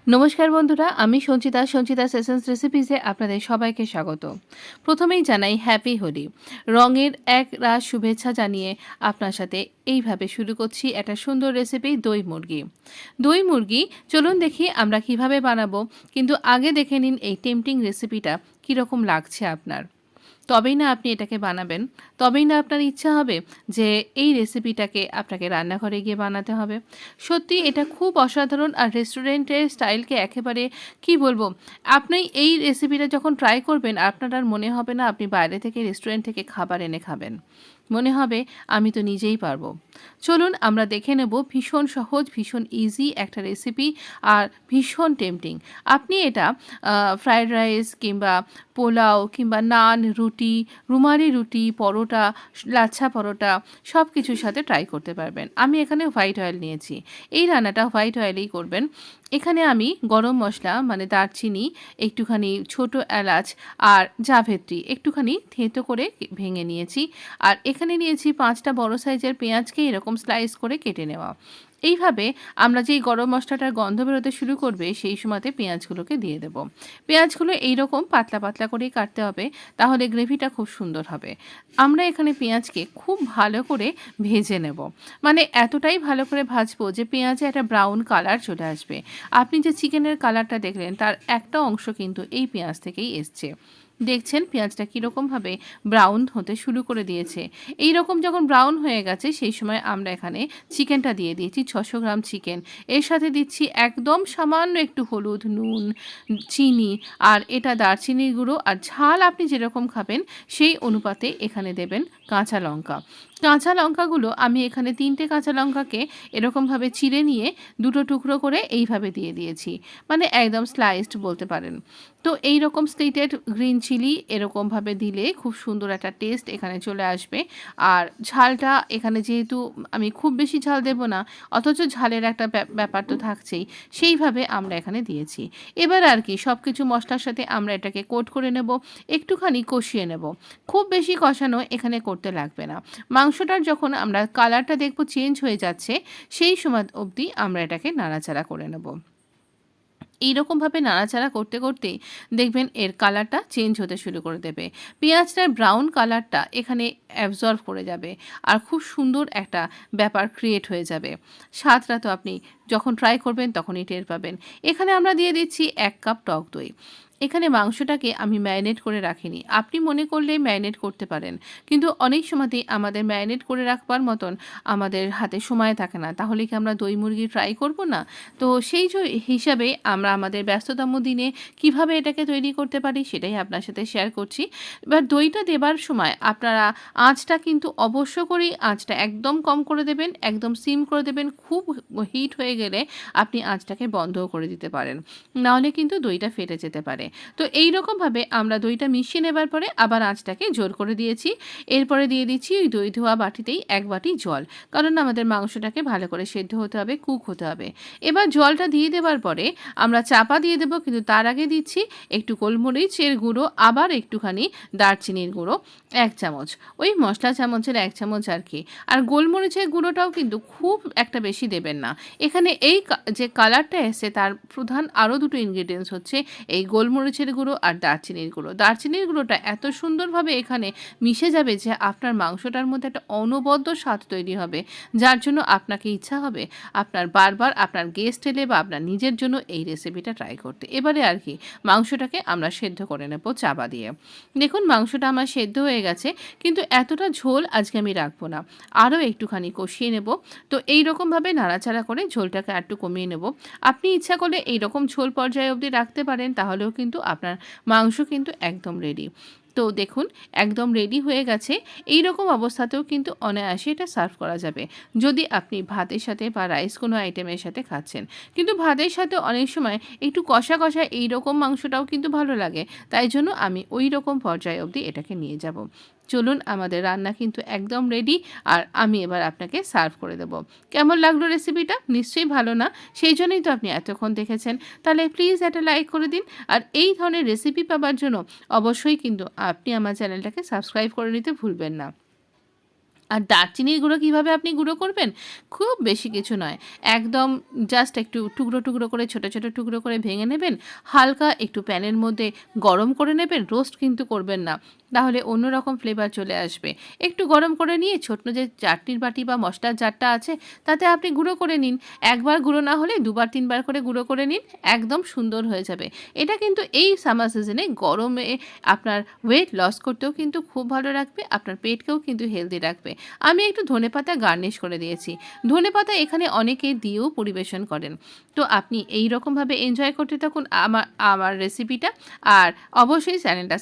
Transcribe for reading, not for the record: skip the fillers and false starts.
নমস্কার বন্ধুরা, আমি সঞ্চিতা এসেন্স রেসিপিসে আপনাদের সবাইকে স্বাগত। প্রথমেই জানাই হ্যাপি হোলি। রঙের এক রাশ শুভেচ্ছা জানিয়ে আপনার সাথে এইভাবে শুরু করছি একটা সুন্দর রেসিপি, দই মুরগি। দই মুরগি চলুন দেখি আমরা কিভাবে বানাবো, কিন্তু আগে দেখে নিন এই টেম্পটিং রেসিপিটা কীরকম লাগছে আপনার। তবেই না আপনি এটাকে বানাবেন, তবেই না আপনার ইচ্ছা হবে যে এই রেসিপিটাকে আপনাকে রান্নাঘরে গিয়ে বানাতে হবে। সত্যি এটা খুব অসাধারণ, আর রেস্টুরেন্টের স্টাইলকে একেবারে কি বলবো, আপনি এই রেসিপিটা যখন ট্রাই করবেন আপনার আর মনে হবে না আপনি বাইরে থেকে রেস্টুরেন্ট থেকে খাবার এনে খাবেন, মনে হবে আমি তো নিজেই পারবো। চলুন আমরা দেখে নেব ভীষণ সহজ, ভীষণ ইজি একটা রেসিপি, আর ভীষণ টেম্পটিং। আপনি এটা ফ্রায়েড রাইস কিংবা পোলাও কিংবা নান, রুটি, রুমালি রুটি, পরোটা, লাচ্ছা পরোটা সব কিছুর সাথে ট্রাই করতে পারবেন। আমি এখানে হোয়াইট অয়েল নিয়েছি, এই রান্নাটা হোয়াইট অয়েলেই করবেন। এখানে আমি গরম মশলা মানে দারচিনি, একটুখানি ছোট এলাচ আর জাভেত্রী একটুখানি থেঁতো করে ভেঙে নিয়েছি। আর এখানে নিয়েছি 5টা বড় সাইজের পেঁয়াজকে এরকম স্লাইস করে কেটে নেওয়া। এইভাবে আমরা যেই গরম মশলাটার গন্ধ বেরোতে শুরু করবে সেই সময়তে পেঁয়াজগুলোকে দিয়ে দেব। পেঁয়াজগুলো এইরকম পাতলা পাতলা করেই কাটতে হবে, তাহলে গ্রেভিটা খুব সুন্দর হবে। আমরা এখানে পেঁয়াজকে খুব ভালো করে ভেজে নেব, মানে এতটাই ভালো করে ভাজবো যে পেঁয়াজে একটা ব্রাউন কালার চলে আসবে। আপনি যে চিকেনের কালারটা দেখলেন তার একটা অংশ কিন্তু এই পেঁয়াজ থেকেই এসছে। দেখছেন পেঁয়াজটা কীরকমভাবে ব্রাউন হতে শুরু করে দিয়েছে। এই রকম যখন ব্রাউন হয়ে গেছে সেই সময় আমরা এখানে চিকেনটা দিয়ে দিয়েছি, 600 গ্রাম চিকেন। এর সাথে দিচ্ছি একদম সামান্য একটু হলুদ, নুন, চিনি, আর এটা দারচিনির গুঁড়ো, আর ঝাল আপনি যেরকম খাবেন সেই অনুপাতে এখানে দেবেন কাঁচা লঙ্কা। কাঁচা লঙ্কাগুলো আমি এখানে 3টে কাঁচা লঙ্কাকে এরকমভাবে চিড়ে নিয়ে 2টো টুকরো করে এইভাবে দিয়ে দিয়েছি, মানে একদম স্লাইসড বলতে পারেন। তো এই রকম স্লিটেড গ্রিন চিলি এরকমভাবে দিলে খুব সুন্দর একটা টেস্ট এখানে চলে আসবে। আর ঝালটা এখানে যেহেতু আমি খুব বেশি ঝাল দেব না, অথচ ঝালের একটা ব্যাপার তো থাকছেই, সেইভাবে আমরা এখানে দিয়েছি। এবার আর কি সব কিছু মশলার সাথে আমরা এটাকে কোট করে নেব, একটুখানি কষিয়ে নেব। খুব বেশি কষানো এখানে করতে লাগবে না। মাংসটার যখন আমরা কালারটা দেখব চেঞ্জ হয়ে যাচ্ছে সেই সময় অবধি আমরা এটাকে নাড়াচাড়া করে নেব। এইরকমভাবে নাড়াচাড়া করতে করতেই দেখবেন এর কালারটা চেঞ্জ হতে শুরু করে দেবে। পেঁয়াজটার ব্রাউন কালারটা এখানে অ্যাবজর্ব করে যাবে, আর খুব সুন্দর একটা ব্যাপার ক্রিয়েট হয়ে যাবে। স্বাদটা তো আপনি যখন ট্রাই করবেন তখনই টের পাবেন। এখানে আমরা দিয়ে দিচ্ছি 1 কাপ টক দই। এখানে মাংসটাকে আমি ম্যারিনেট করে রাখিনি, আপনি মনে করলে ম্যারিনেট করতে পারেন, কিন্তু অনেক সময়তেই আমাদের ম্যারিনেট করে রাখবার মতন আমাদের হাতে সময় থাকে না, তাহলে কি আমরা দই মুরগি ট্রাই করব না? তো সেই হিসাবে আমরা আমাদের ব্যস্ততম দিনে কিভাবে এটাকে তৈরি করতে পারি সেটাই আপনার সাথে শেয়ার করছি। এবার দইটা দেবার সময় আপনারা আঁচটা কিন্তু অবশ্য করেই আঁচটা একদম কম করে দেবেন, একদম সিম করে দেবেন। খুব হিট হয়ে গেলে আপনি আঁচটাকে বন্ধও করে দিতে পারেন, নাহলে কিন্তু দইটা ফেটে যেতে পারে। তো এই রকমভাবে আমরা দইটা মিশিয়ে নেবার পরে আবার আঁচটাকে জোর করে দিয়েছি। এরপরে দিয়ে দিচ্ছি ওই দই ধোয়া বাটিতেই 1 বাটি জল, কারণ আমাদের মাংসটাকে ভালো করে সেদ্ধ হতে হবে, কুক হতে হবে। এবার জলটা দিয়ে দেবার পরে আমরা চাপা দিয়ে দেবো, কিন্তু তার আগে দিচ্ছি একটু গোলমরিচের গুঁড়ো, আবার একটুখানি দারচিনির গুঁড়ো 1 চামচ, ওই মশলা চামচের 1 চামচ আর কি। আর গোলমরিচের গুঁড়োটাও কিন্তু খুব একটা বেশি দেবেন না। এখানে এই যে কালারটা এসছে তার প্রধান আরও 2টো ইনগ্রিডিয়েন্টস হচ্ছে এই গোলমরিচের গুঁড়ো আর দারচিনির গুঁড়ো। দারচিনির গুঁড়োটা এত সুন্দরভাবে এখানে মিশে যাবে যে আপনার মাংসটার মধ্যে একটা অনবদ্য স্বাদ তৈরি হবে, যার জন্য আপনাকে ইচ্ছা হবে আপনার বারবার আপনার গেস্ট এলে বা আপনার নিজের জন্য এই রেসিপিটা ট্রাই করতে। এবারে আর কি মাংসটাকে আমরা সেদ্ধ করে নেব চাপা দিয়ে। দেখুন মাংসটা আমার সেদ্ধ হয়ে গেছে, কিন্তু এতটা ঝোল আজকে আমি রাখবো না, আরও একটুখানি কষিয়ে নেব। তো এই রকমভাবে নাড়াচাড়া করে ঝোলটাকে একটু কমিয়ে নেব। আপনি ইচ্ছা করলে এই রকম ঝোল পর্যায়ে অবধি রাখতে পারেন, তাহলেও কিন্তু আপনার মাংস কিন্তু একদম রেডি। তো দেখুন একদম রেডি হয়ে গেছে। এই রকম অবস্থাতেও কিন্তু অনায়াসে এটা সার্ভ করা যাবে, যদি আপনি ভাতের সাথে বা রাইস কোনো আইটেমের সাথে খাচ্ছেন। কিন্তু ভাতের সাথে অনেক সময় একটু কষা কষা এই রকম মাংসটাও কিন্তু ভালো লাগে, তাই জন্য আমি ওই রকম পর্যায়ে অবধি এটাকে নিয়ে যাব। চলুন আমাদের রান্না কিন্তু একদম রেডি, আর আমি এবার আপনাকে সার্ভ করে দেব। কেমন লাগলো রেসিপিটা? নিশ্চয়ই ভালো না, সেই জন্যই তো আপনি এতক্ষণ দেখেছেন। তাহলে প্লিজ একটা লাইক করে দিন, আর এই ধরনের রেসিপি পাবার জন্য অবশ্যই কিন্তু আপনি আমার চ্যানেলটাকে সাবস্ক্রাইব করে নিতে ভুলবেন না। আর দারচিনির গুঁড়ো কীভাবে আপনি গুঁড়ো করবেন? খুব বেশি কিছু নয়, একদম জাস্ট একটু টুকরো টুকরো করে ছোটো ছোটো টুকরো করে ভেঙে নেবেন, হালকা একটু প্যানের মধ্যে গরম করে নেবেন, রোস্ট কিন্তু করবেন না, তাহলে অন্যরকম ফ্লেভার চলে আসবে। একটু গরম করে নিয়ে ছোট্ট যে চাটনির বাটি বা মশলার জারটা আছে তাতে আপনি গুঁড়ো করে নিন। একবার গুঁড়ো না হলে 2বার 3বার করে গুঁড়ো করে নিন, একদম সুন্দর হয়ে যাবে। এটা কিন্তু এই সামার সিজনে গরমে আপনার ওয়েট লস করতেও কিন্তু খুব ভালো রাখবে, আপনার পেটকেও কিন্তু হেলদি রাখবে। আমি একটু ধনেপাতা গার্নিশ করে দিয়েছি। ধনেপাতা এখানে অনেকে দিয়েও পরিবেশন করেন। তো আপনি এই রকমভাবে এনজয় করতে থাকুন আমার রেসিপিটা, আর অবশ্যই চ্যানেলটা